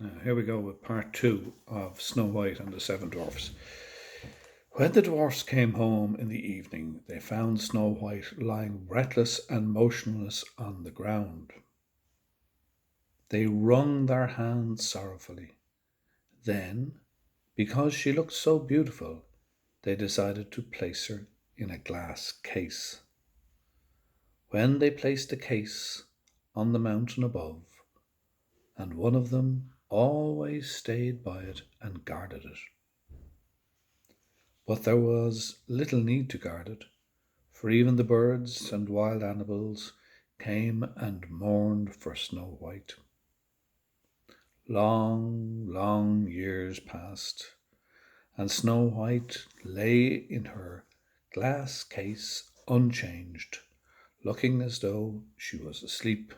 Now, here we go with part two of Snow White and the Seven Dwarfs. When the dwarfs came home in the evening, they found Snow White lying breathless and motionless on the ground. They wrung their hands sorrowfully. Then, because she looked so beautiful, they decided to place her in a glass case. When they placed the case on the mountain above, and one of them always stayed by it and guarded it. But there was little need to guard it, for even the birds and wild animals came and mourned for Snow White. Long, long years passed, and Snow White lay in her glass case unchanged, looking as though she was asleep.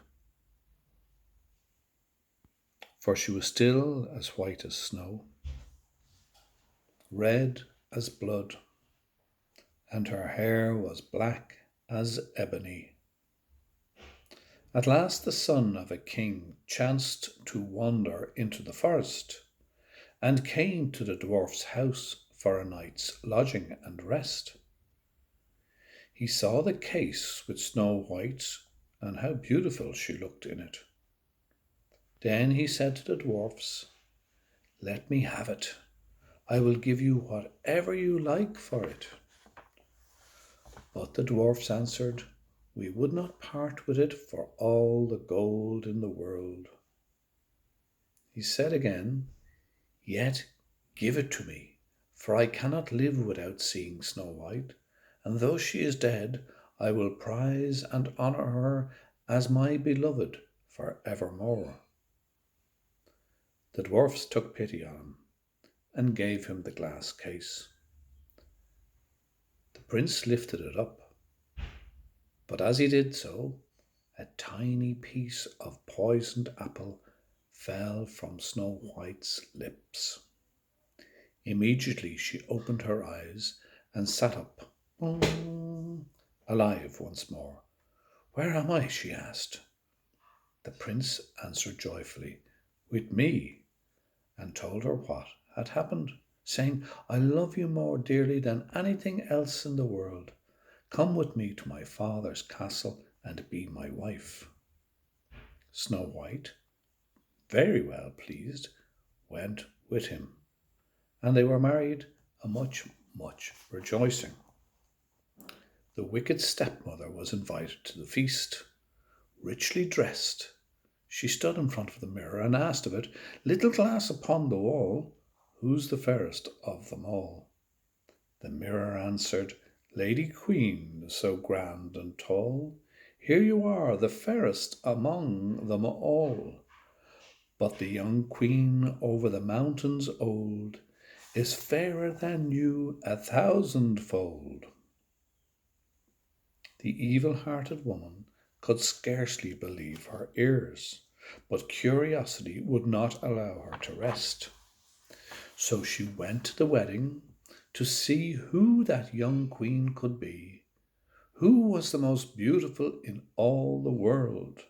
For she was still as white as snow, red as blood, and her hair was black as ebony. At last the son of a king chanced to wander into the forest, and came to the dwarf's house for a night's lodging and rest. He saw the case with Snow White, and how beautiful she looked in it. Then he said to the dwarfs, "Let me have it. I will give you whatever you like for it." But the dwarfs answered, "We would not part with it for all the gold in the world." He said again, "Yet give it to me, for I cannot live without seeing Snow White, and though she is dead, I will prize and honour her as my beloved for evermore." The dwarfs took pity on him and gave him the glass case. The prince lifted it up, but as he did so, a tiny piece of poisoned apple fell from Snow White's lips. Immediately she opened her eyes and sat up, alive once more. "Where am I?" she asked. The prince answered joyfully, "With me," and told her what had happened, saying, "I love you more dearly than anything else in the world. Come with me to my father's castle and be my wife." Snow White, very well pleased, went with him, and they were married a much rejoicing. The wicked stepmother was invited to the feast. Richly dressed, she stood in front of the mirror and asked of it, "Little glass upon the wall, who's the fairest of them all?" The mirror answered, "Lady Queen, so grand and tall, here you are, the fairest among them all. But the young queen over the mountains old is fairer than you 1,000-fold." The evil-hearted woman could scarcely believe her ears, but curiosity would not allow her to rest. So she went to the wedding to see who that young queen could be, who was the most beautiful in all the world.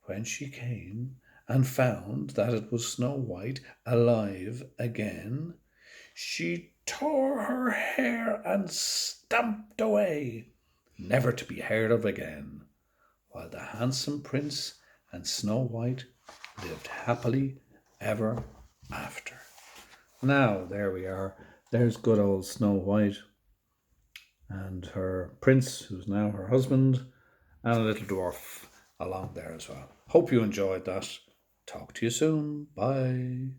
When she came and found that it was Snow White alive again, she tore her hair and stamped away, never to be heard of again, while the handsome prince and Snow White lived happily ever after. Now, there we are. There's good old Snow White and her prince, who's now her husband, and a little dwarf along there as well. Hope you enjoyed that. Talk to you soon. Bye.